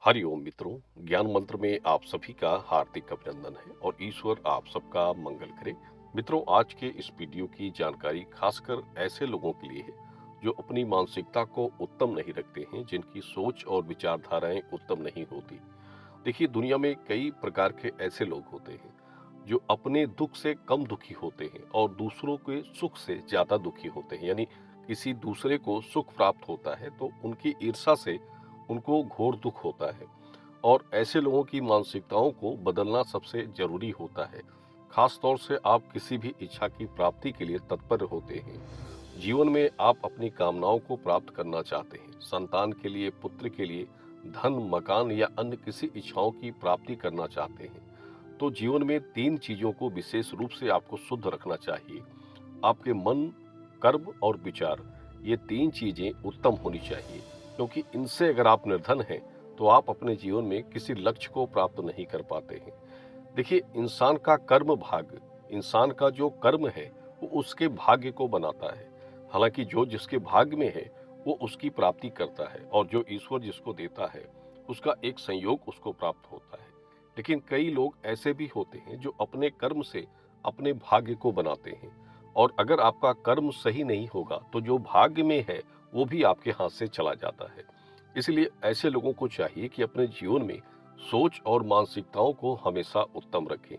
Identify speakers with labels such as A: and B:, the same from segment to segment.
A: हरिओम मित्रों, ज्ञान मंत्र में आप सभी का हार्दिक अभिनंदन है और ईश्वर आप सबका मंगल करे। मित्रों, आज के इस वीडियो की जानकारी खासकर ऐसे लोगों के लिए है जो अपनी मानसिकता को उत्तम नहीं रखते हैं, जिनकी सोच और विचारधाराएं उत्तम नहीं होती। देखिए, दुनिया में कई प्रकार के ऐसे लोग होते हैं जो अपने दुख से कम दुखी होते हैं और दूसरों के सुख से ज्यादा दुखी होते हैं। यानी किसी दूसरे को सुख प्राप्त होता है तो उनकी ईर्ष्या से उनको घोर दुख होता है। और ऐसे लोगों की मानसिकताओं को बदलना सबसे जरूरी होता है। खास तौर से आप किसी भी इच्छा की प्राप्ति के लिए तत्पर होते हैं। जीवन में आप अपनी कामनाओं को प्राप्त करना चाहते हैं, संतान के लिए, पुत्र के लिए, धन, मकान या अन्य किसी इच्छाओं की प्राप्ति करना चाहते हैं। तो जीवन में तीन चीजों को विशेष रूप से आपको शुद्ध रखना चाहिए। आपके मन, कर्म और विचार, ये तीन चीजें उत्तम होनी चाहिए, क्योंकि इनसे अगर आप निर्धन हैं तो आप अपने जीवन में किसी लक्ष्य को प्राप्त नहीं कर पाते हैं। देखिए, इंसान का कर्म भाग्य, इंसान का जो कर्म है वो उसके भाग्य को बनाता है। हालांकि जो जिसके भाग्य में है वो उसकी प्राप्ति करता है, और जो ईश्वर जिसको देता है उसका एक संयोग उसको प्राप्त होता है। लेकिन कई लोग ऐसे भी होते हैं जो अपने कर्म से अपने भाग्य को बनाते हैं, और अगर आपका कर्म सही नहीं होगा तो जो भाग्य में है वो भी आपके हाथ से चला जाता है। इसलिए ऐसे लोगों को चाहिए कि अपने जीवन में सोच और मानसिकताओं को हमेशा उत्तम रखें।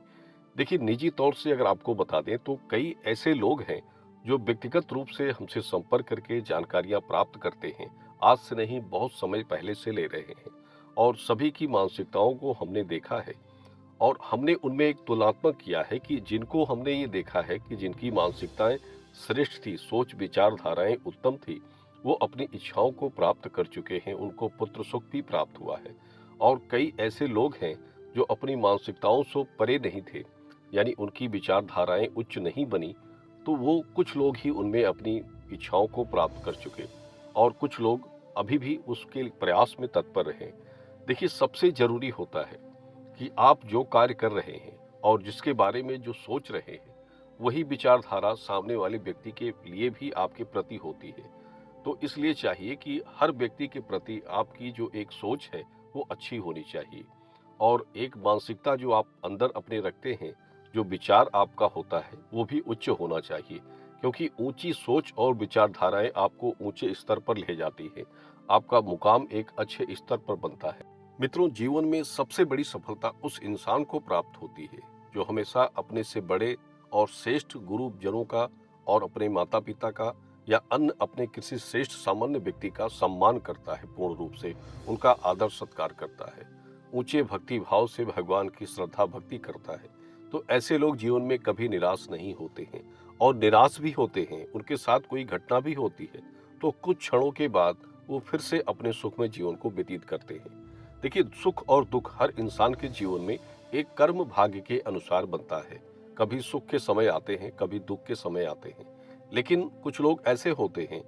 A: देखिए, निजी तौर से अगर आपको बता दें तो कई ऐसे लोग हैं जो व्यक्तिगत रूप से हमसे संपर्क करके जानकारियां प्राप्त करते हैं। आज से नहीं, बहुत समय पहले से ले रहे हैं, और सभी की मानसिकताओं को हमने देखा है। और हमने उनमें एक तुलनात्मक किया है कि जिनको हमने ये देखा है कि जिनकी मानसिकताएं श्रेष्ठ थी, सोच विचारधाराएं उत्तम थी, वो अपनी इच्छाओं को प्राप्त कर चुके हैं, उनको पुत्र सुख भी प्राप्त हुआ है। और कई ऐसे लोग हैं जो अपनी मानसिकताओं से परे नहीं थे, यानी उनकी विचारधाराएं उच्च नहीं बनी, तो वो कुछ लोग ही उनमें अपनी इच्छाओं को प्राप्त कर चुके, और कुछ लोग अभी भी उसके प्रयास में तत्पर रहे। देखिए, सबसे जरूरी होता है कि आप जो कार्य कर रहे हैं और जिसके बारे में जो सोच रहे हैं, वही विचारधारा सामने वाले व्यक्ति के लिए भी आपके प्रति होती है। तो इसलिए चाहिए कि हर व्यक्ति के प्रति आपकी जो एक सोच है वो अच्छी होनी चाहिए, और एक मानसिकता जो आप अंदर अपने रखते हैं, जो विचार आपका होता है वो भी उच्च होना चाहिए, क्योंकि ऊंची सोच और विचारधाराएं आपको ऊंचे स्तर पर ले जाती है। आपका मुकाम एक अच्छे स्तर पर बनता है। मित्रों, जीवन में सबसे बड़ी सफलता उस इंसान को प्राप्त होती है जो हमेशा अपने से बड़े और श्रेष्ठ गुरुजनों का और अपने माता पिता का या अन्य अपने किसी श्रेष्ठ सामान्य व्यक्ति का सम्मान करता है, पूर्ण रूप से उनका आदर सत्कार करता है, ऊंचे भक्ति भाव से भगवान की श्रद्धा भक्ति करता है। तो ऐसे लोग जीवन में कभी निराश नहीं होते हैं, और निराश भी होते हैं, उनके साथ कोई घटना भी होती है तो कुछ क्षणों के बाद वो फिर से अपने सुखमय जीवन को व्यतीत करते हैं। देखिए, सुख और दुख हर इंसान के जीवन में एक कर्म भाग्य के अनुसार बनता है। कभी सुख के समय आते हैं, कभी दुख के समय आते हैं। लेकिन कुछ लोग ऐसे होते हैं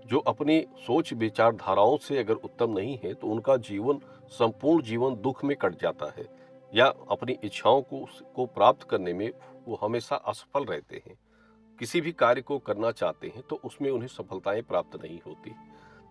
A: जो अपनी सोच विचारधाराओं से अगर उत्तम नहीं है तो उनका जीवन, संपूर्ण जीवन दुख में कट जाता है, या अपनी इच्छाओं को प्राप्त करने में वो हमेशा असफल रहते हैं। किसी भी कार्य को करना चाहते हैं तो उसमें उन्हें सफलताएं प्राप्त नहीं होती।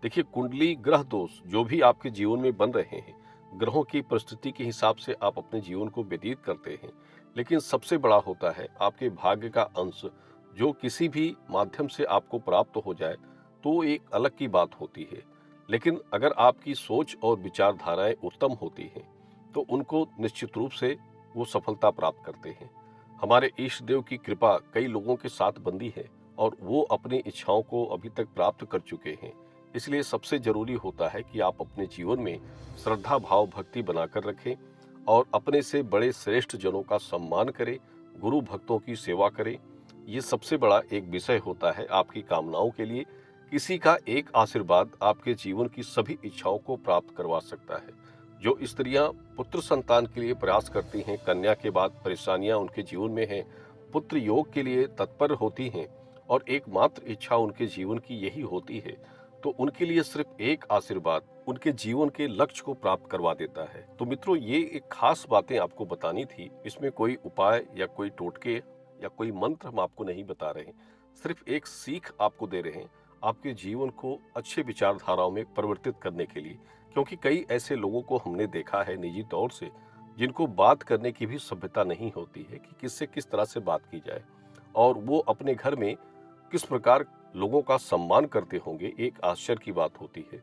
A: देखिए, कुंडली ग्रह दोष जो भी आपके जीवन में बन रहे हैं, ग्रहों की परिस्थिति के हिसाब से आप अपने जीवन को व्यतीत करते हैं। लेकिन सबसे बड़ा होता है आपके भाग्य का अंश, जो किसी भी माध्यम से आपको प्राप्त हो जाए तो वो एक अलग की बात होती है। लेकिन अगर आपकी सोच और विचारधाराएं उत्तम होती हैं तो उनको निश्चित रूप से वो सफलता प्राप्त करते हैं। हमारे इष्ट देव की कृपा कई लोगों के साथ बंधी है, और वो अपनी इच्छाओं को अभी तक प्राप्त कर चुके हैं। इसलिए सबसे जरूरी होता है कि आप अपने जीवन में श्रद्धा भाव भक्ति बनाकर रखें, और अपने से बड़े श्रेष्ठ जनों का सम्मान करें, गुरु भक्तों की सेवा करें। ये सबसे बड़ा एक विषय होता है आपकी कामनाओं के लिए। किसी का एक आशीर्वाद आपके जीवन की सभी इच्छाओं को प्राप्त करवा सकता है। जो स्त्रियां पुत्र संतान के लिए प्रयास करती हैं, कन्या के बाद परेशानियां उनके जीवन में हैं, पुत्र योग के लिए तत्पर होती हैं, और एकमात्र इच्छा उनके जीवन की यही होती है, तो उनके लिए सिर्फ एक आशीर्वाद उनके जीवन के लक्ष्य को प्राप्त करवा देता है। तो मित्रों, ये एक खास बातें आपको बतानी थी। इसमें कोई उपाय या कोई टोटके या कोई मंत्र हम आपको नहीं बता रहे हैं, सिर्फ एक सीख आपको दे रहे हैं आपके जीवन को अच्छे विचारधाराओं में परिवर्तित करने के लिए, क्योंकि कई ऐसे लोगों को हमने देखा है निजी तौर से, जिनको बात करने की भी सभ्यता नहीं होती है कि किससे किस तरह से बात की जाए और वो अपने घर में किस प्रकार लोगों का सम्मान करते होंगे, एक आश्चर्य की बात होती है।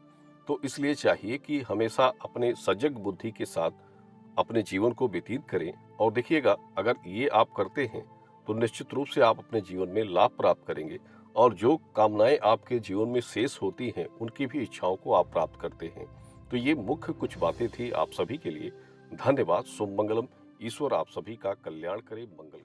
A: तो इसलिए चाहिए कि हमेशा अपने सजग बुद्धि के साथ अपने जीवन को व्यतीत करें और देखिएगा, अगर ये आप करते हैं तो निश्चित रूप से आप अपने जीवन में लाभ प्राप्त करेंगे और जो कामनाएं आपके जीवन में शेष होती हैं उनकी भी इच्छाओं को आप प्राप्त करते हैं। तो ये मुख्य कुछ बातें थी आप सभी के लिए। धन्यवाद। शुभ मंगलम। ईश्वर आप सभी का कल्याण करे, मंगल करे।